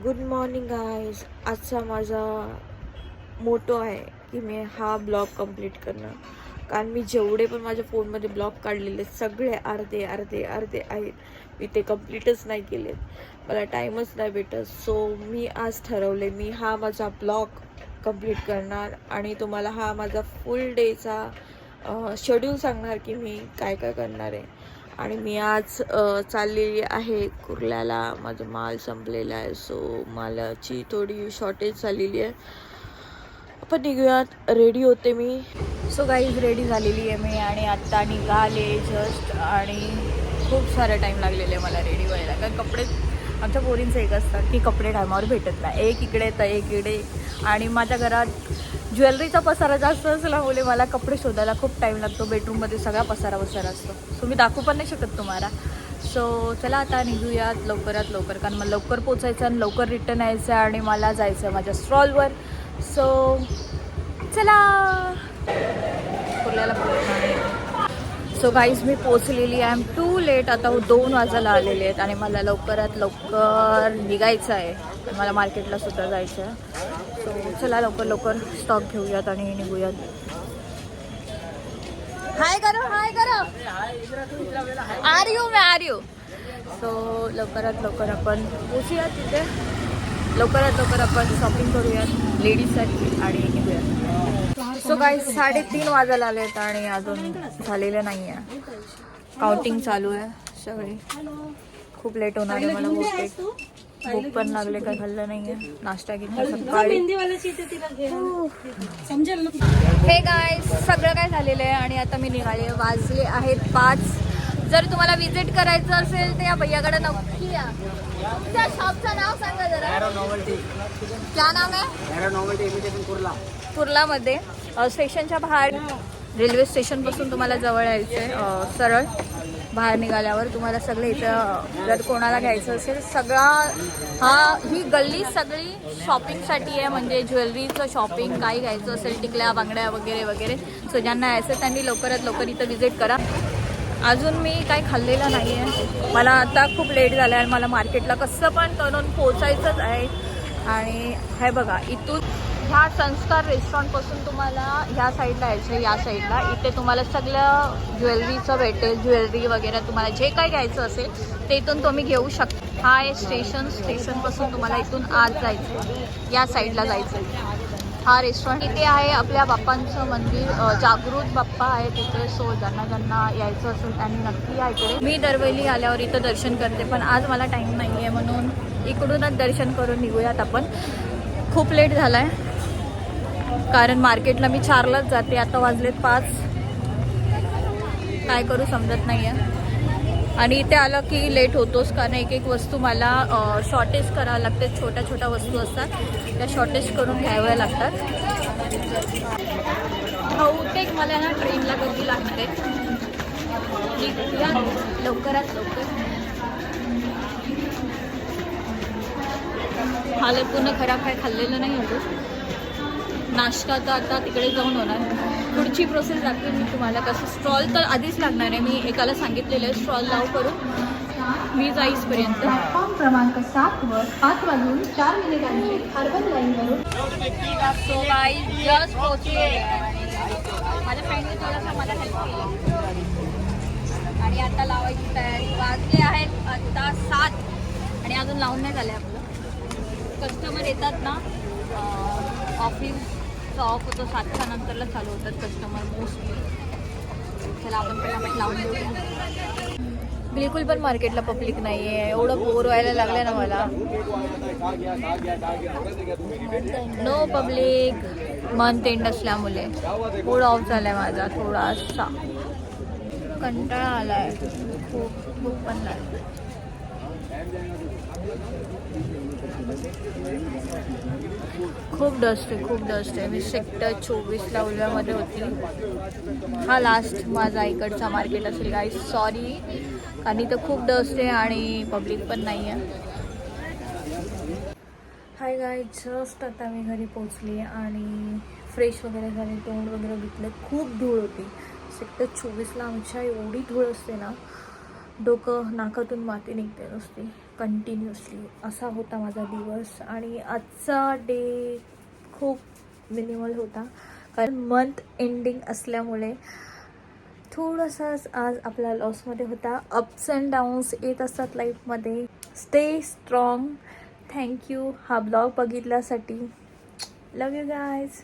Good morning guys. आजचा माझा motor आहे की मी हा ब्लॉग कंप्लीट करणं. कारण मी जेवढे पण माझ्या फोनमध्ये ब्लॉग काढलेले सगळे अर्धे अर्धे अर्धे आहेत, मी ते कंप्लीटच नाही केलेत. मला टाईमच नाही भेटत. सो मी आज ठरवले मी हा माझा ब्लॉग कंप्लीट करणार आणि तुम्हाला हा माझा फुल डेचा शेड्यूल सांगणार की मी काय काय करणार आहे. आणि मी आज चाललेली आहे कुर्ल्याला. माझा माल संपलेला आहे, सो मालाची थोडी शॉर्टेज झालेली आहे. आपण निघूयात. रेडी होते मी. सो गाईज रेडी झालेली आहे मी आणि आत्ता निघाले जस्ट. आणि खूप सारा टाईम लागलेला आहे मला रेडी व्हायला. कारण कपडे आमच्या पोरींचं एक असतात की कपडे टायमावर भेटत नाही. एक इकडे तर एक इकडे. आणि माझ्या घरात ज्वेलरीचा पसारा जास्त असल्यामुळे मला कपडे शोधायला खूप टाईम लागतो. बेडरूममध्ये सगळा पसारा असतो, सो मी दाखवू पण नाही शकत तुम्हाला. सो चला आता निघूयात लवकरात लवकर, कारण मला लवकर पोचायचं आणि लवकर रिटर्न यायचं आणि मला जायचं आहे माझ्या स्टॉलवर. सो चला. कुर्ल्याला पोहोचणार. सो गाईज मी पोचलेली आहे. Am too late. आता 2 वाजायला आलेले आहेत आणि मला लवकरात लवकर निघायचं आहे. मला मार्केटला सुद्धा जायचं आहे. सो चला लवकर लवकर स्टॉक घेऊयात आणि निघूयात. हाय करो आ रही हूँ. सो लवकरात लवकर आपण पोचूयात तिथे. लवकरात लवकर आपण शॉपिंग करूयात लेडीजसाठी आणि निघूयात. सो गाईज 3:30 वाजायला आले आहेत आणि अजून झालेलं नाही आहे. काउंटिंग चालू आहे सगळे. खूप लेट होणार आहे मला. भूक पण लागले, काय खाल्लं नाही आहे. नाश्ता घेतला सकाळी. हे गाईज सगळं काय झालेलं आहे आणि आता मी निघाले. वाजले आहेत 5. जर तुम्हाला विजिट करायचं असेल तर या भैयाकडे नक्की या. तुमच्या शॉपचं नाव सांगा जरा. क्या नाम आहे? कुर्लामध्ये स्टेशनच्या बाहेर. रेल्वे स्टेशनपासून तुम्हाला जवळ यायचं आहे. सरळ बाहेर निघाल्यावर तुम्हाला सगळे इथं जर कोणाला घ्यायचं असेल सगळा ही गल्ली सगळी शॉपिंगसाठी आहे. म्हणजे ज्वेलरीचं शॉपिंग, काही घ्यायचं असेल टिकल्या बांगड्या वगैरे वगैरे. सो ज्यांना यायचं त्यांनी लवकरात लवकर इथं विजिट करा. अजून मी काही खाल्लेलं नाही आहे. मला आता खूप लेट झालं आहे आणि मला मार्केटला कसं पण करून पोचायचंच आहे. आणि हे बघा, इथून ह्या संस्कार रेस्टॉरंटपासून तुम्हाला ह्या साईडला यायचं आहे. या साईडला इथे तुम्हाला सगळं ज्वेलरीचं भेटेल. ज्वेलरी वगैरे तुम्हाला जे काही घ्यायचं असेल ते इथून तुम्ही घेऊ शकता. हा आहे स्टेशनपासून तुम्हाला इथून आज जायचं, या साईडला जायचं. हा रेस्टॉरंट इथे आहे. आपल्या बाप्पांचं मंदिर जागृत बाप्पा आहे तिथे. सो ज्यांना यायचं असेल त्यांनी नक्की या इकडे. मी दरवेळी आल्यावर इथं दर्शन करते, पण आज मला टाईम नाही आहे म्हणून इकडूनच दर्शन करून निघूयात आपण. खूप लेट झाला आहे कारण मार्केटला मी 4लाच जाते. आता वाजलेत 5. काय करू समजत नाही आहे. आणि इथे आलं की लेट होतोच, कारण एक वस्तू मला शॉर्टेज करावं लागते. छोट्या छोट्या वस्तू असतात त्या शॉर्टेज करून घ्याव्या लागतात. बहुतेक मला ना ट्रेनला गर्दी लागणार आहे. लवकरात लवकर. हालत पूर्ण खराब, काय खाल्लेलं नाही होतं. नाश्ता तर आता तिकडे जाऊन होणार. पुढची प्रोसेस दाखवेन मी तुम्हाला. कसं स्टॉल तर आधीच लागणार आहे. मी एकाला सांगितलेलं आहे स्टॉल लाव करून मी जाईसपर्यंत. प्लॅटफॉर्म क्रमांक 7 वर 5 वाजून 4 मिनिटांनी अर्बन लाईनवरून. सो गाईज जस्ट पोहोचले. माझ्या फ्रेंडने थोडासा मला हेल्प केली आणि आता लावायची तयारी. वाजले आहेत आता 7 आणि अजून लावून नाही झाले. आपलं कस्टमर येतात ना, ऑफिसचा ऑफ होतो 7च्या नंतरला चालू होतात कस्टमर मोस्टली. चला आपण पहिला लावून देऊ. बिलकुल पण मार्केटला पब्लिक नाही आहे. एवढं बोर व्हायला लागलं ना मला. No public. मंथ एंड असल्यामुळे मूड ऑफ झाला आहे माझा थोडासा. कंटाळा आला आहे. खूप भूक पण लागली. खूप डस्ट आहे. मी सेक्टर 24ला उलव्यामध्ये होती. हा लास्ट माझा इकडचा मार्केट असेल गाईज. सॉरी, कारण इथं खूप डस्ट आहे आणि पब्लिक पण नाही आहे. हाय गाईज, जस्ट आता मी घरी पोचली आणि फ्रेश वगैरे झाले, तोंड वगैरे धुतलं. खूप धूळ होती सेक्टर 24ला. आमच्या एवढी धूळ असते ना, डोकं नाकातून माती निघते नुसती. कंटिन्युअसली असा होता माझा दिवस. आणि आजचा डे खूप मिनिमल होता, कारण मंथ एंडिंग असल्यामुळे थोडंसं आज आपला लॉसमध्ये होता. अप्स अँड डाऊन्स येत असतात लाईफमध्ये. Stay strong. थँक्यू हा ब्लॉग बघितल्यासाठी. Love you guys.